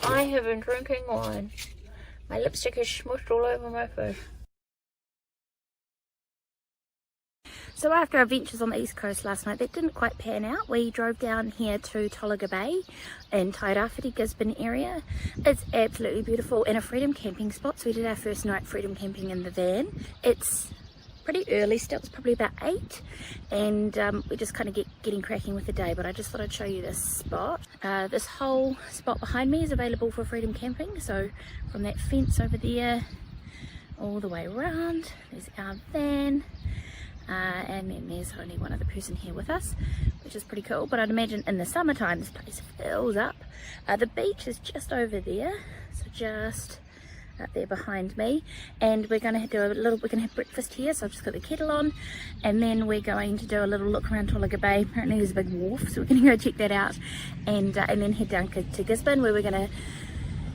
I have been drinking wine. My lipstick is smushed all over my face. So after our ventures on the east coast last night that didn't quite pan out, we drove down here to Tologa Bay in Tairawhiti, Gisborne area. It's absolutely beautiful and a freedom camping spot. So we did our first night freedom camping in the van. It's pretty early still, it's probably about 8, and we're just kind of getting cracking with the day, but I just thought I'd show you this spot. This whole spot behind me is available for freedom camping, so from that fence over there all the way around, there's our van. And then there's only one other person here with us, which is pretty cool. But I'd imagine in the summertime this place fills up. The beach is just over there, so just up there behind me. And we're going to do we're going to have breakfast here. So I've just got the kettle on, and then we're going to do a little look around Tologa Bay. Apparently there's a big wharf, so we're going to go check that out, and then head down to Gisborne, where we're going to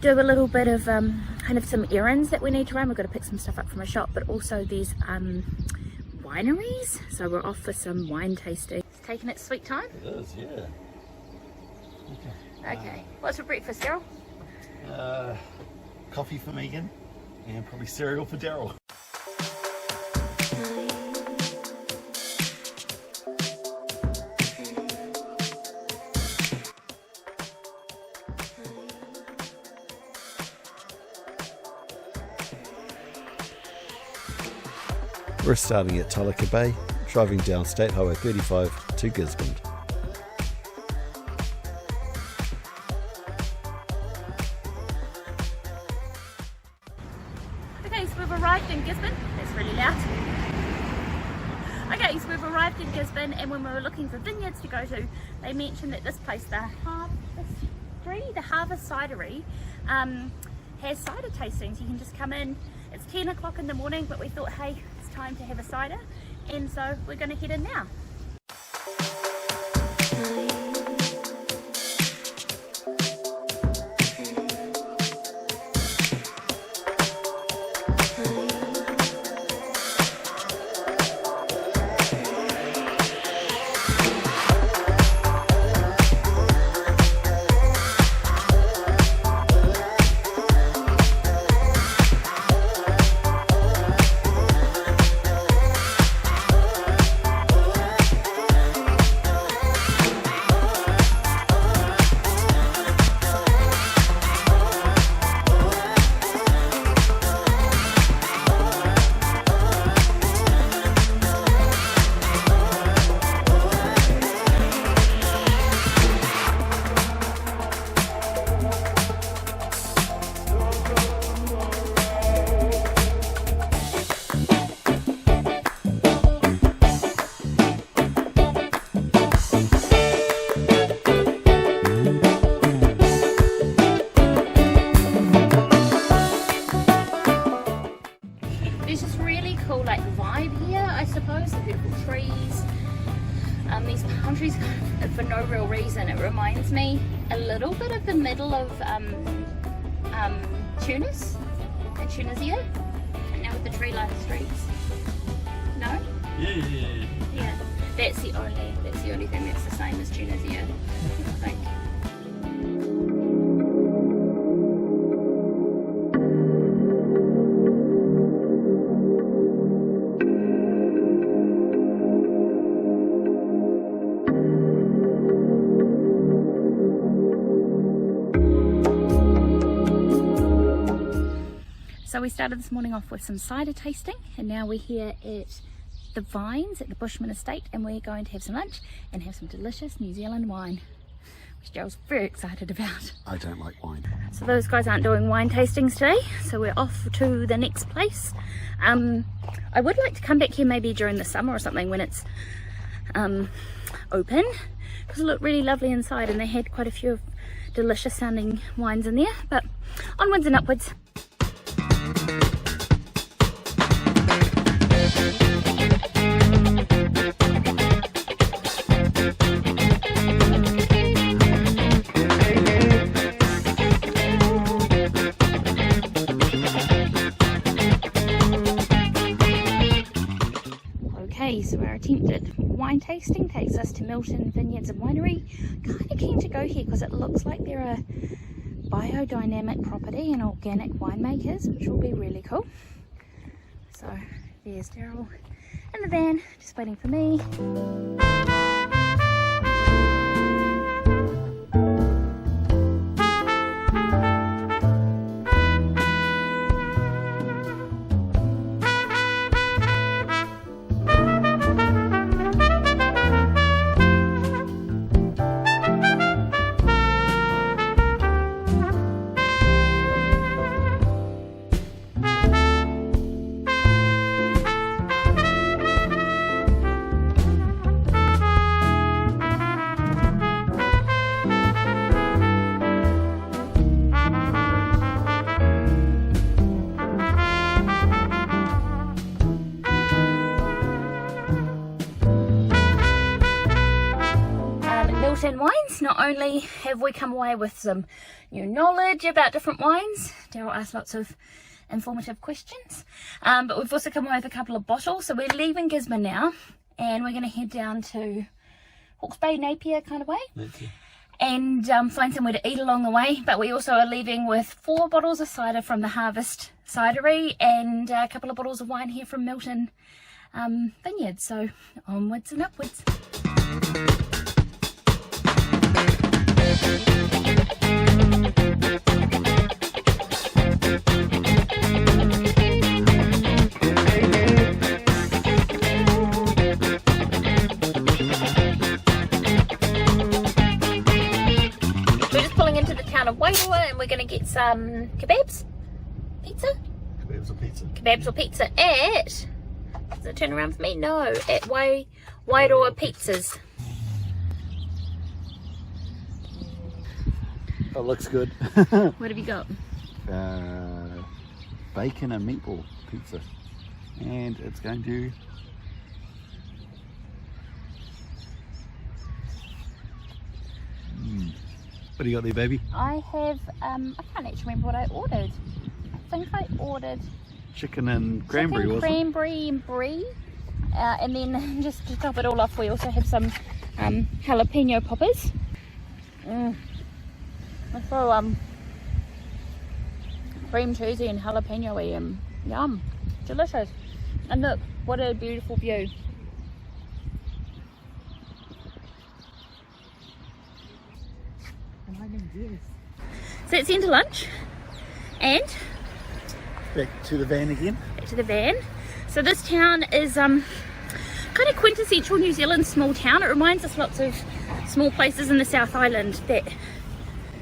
do a little bit of kind of some errands that we need to run. We've got to pick some stuff up from a shop, but also there's wineries, so we're off for some wine tasting. It's taking its sweet time. It is, yeah. Okay. What's for breakfast, Daryl? Coffee for Megan, and probably cereal for Daryl. We're starting at Tologa Bay, driving down State Highway 35 to Gisborne. Okay, so we've arrived in Gisborne. That's really loud. Okay, so we've arrived in Gisborne, and when we were looking for vineyards to go to, they mentioned that this place, the Harvest Cidery, has cider tastings. You can just come in. It's 10 o'clock in the morning, but we thought, hey, it's time to have a cider, and so we're going to head in now. These palm trees, for no real reason, it reminds me a little bit of the middle of Tunis and Tunisia, and now with the tree-lined streets. No? Yeah. That's the only thing that's the same as Tunisia, I think. So we started this morning off with some cider tasting, and now we're here at the Vines at the Bushmere estate, and we're going to have some lunch and have some delicious New Zealand wine, which Gerald's very excited about. I don't like wine. So those guys aren't doing wine tastings today, so we're off to the next place. I would like to come back here maybe during the summer or something when it's open, because it looked really lovely inside, and they had quite a few delicious sounding wines in there. But onwards and upwards. Okay, so our attempted wine tasting takes us to Millton Vineyards and Winery. Kind of keen to go here because it looks like there are biodynamic property and organic winemakers, which will be really cool. So there's Daryl in the van, just waiting for me. Millton wines. Not only have we come away with some new knowledge about different wines, Daryl asked lots of informative questions, but we've also come away with a couple of bottles. So we're leaving Gisborne now and we're going to head down to Hawke's Bay, Napier kind of way, and find somewhere to eat along the way. But we also are leaving with 4 bottles of cider from the Harvest Cidery and a couple of bottles of wine here from Millton Vineyards. So onwards and upwards. We're just pulling into the town of Wairoa and we're going to get some kebabs? Pizza? Kebabs or pizza? Kebabs or pizza at... Does it turn around for me? No, at Wairoa Pizzas. That looks good. What have you got? Bacon and meatball pizza. And it's going to... What do you got there, baby? I have, I can't actually remember what I ordered. I think I ordered Chicken and cranberry, chicken, wasn't it? cranberry and brie. And then just to top it all off, we also have some jalapeno poppers. So cream cheesy and jalapeno-y, yum, delicious. And look, what a beautiful view. So it's into lunch and Back to the van again. back to the van. So this town is kind of quintessential New Zealand small town. It reminds us lots of small places in the South Island that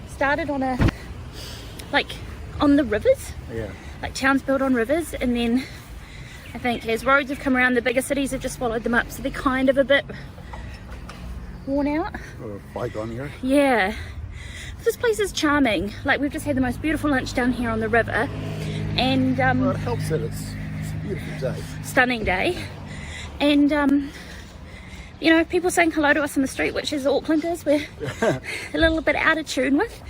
started on on the rivers. Yeah. Like towns built on rivers, and then I think as roads have come around, the bigger cities have just swallowed them up, so they're kind of a bit worn out. Or a bygone era. Yeah. This place is charming. Like, we've just had the most beautiful lunch down here on the river, and Well, it helps that it's a beautiful day. stunning day, and you know, people saying hello to us on the street, which is Aucklanders we're a little bit out of tune with.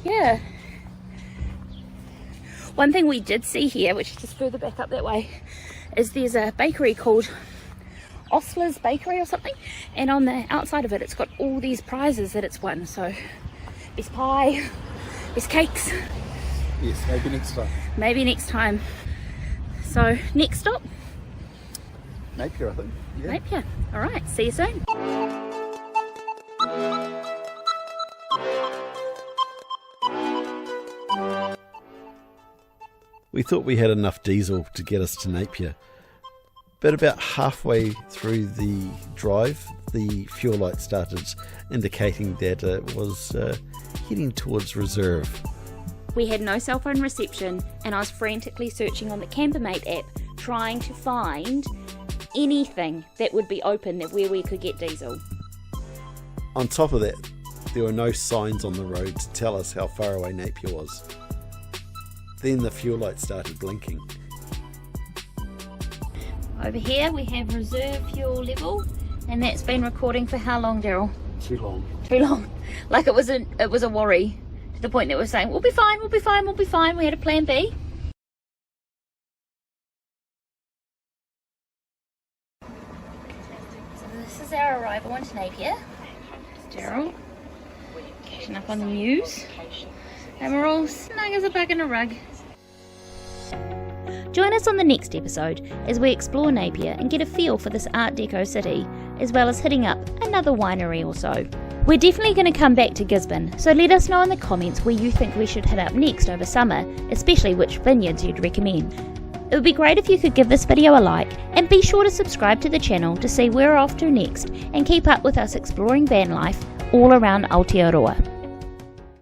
Yeah. One thing we did see here, which is just further back up that way, is there's a bakery called Ostler's Bakery or something, and on the outside of it, it's got all these prizes that it's won. So best pie, best cakes. Yes, maybe next time. Maybe next time. So next stop, Napier, I think. Yeah. Napier. All right, see you soon. We thought we had enough diesel to get us to Napier, but about halfway through the drive, the fuel light started indicating that it was heading towards reserve. We had no cell phone reception, and I was frantically searching on the Campermate app, trying to find anything that would be open where we could get diesel. On top of that, there were no signs on the road to tell us how far away Napier was. Then the fuel light started blinking. Over here we have reserve fuel level, and that's been recording for how long, Daryl? Too long. Too long. Like it was a worry, to the point that we're saying, we'll be fine, we'll be fine, we'll be fine. We had a plan B. So this is our arrival into Napier. Daryl. catching up on the news. And we're all snug as a bug in a rug. Join us on the next episode as we explore Napier and get a feel for this Art Deco city, as well as hitting up another winery or so. We're definitely going to come back to Gisborne, so let us know in the comments where you think we should hit up next over summer, especially which vineyards you'd recommend. It would be great if you could give this video a like, and be sure to subscribe to the channel to see where we're off to next, and keep up with us exploring van life all around Aotearoa.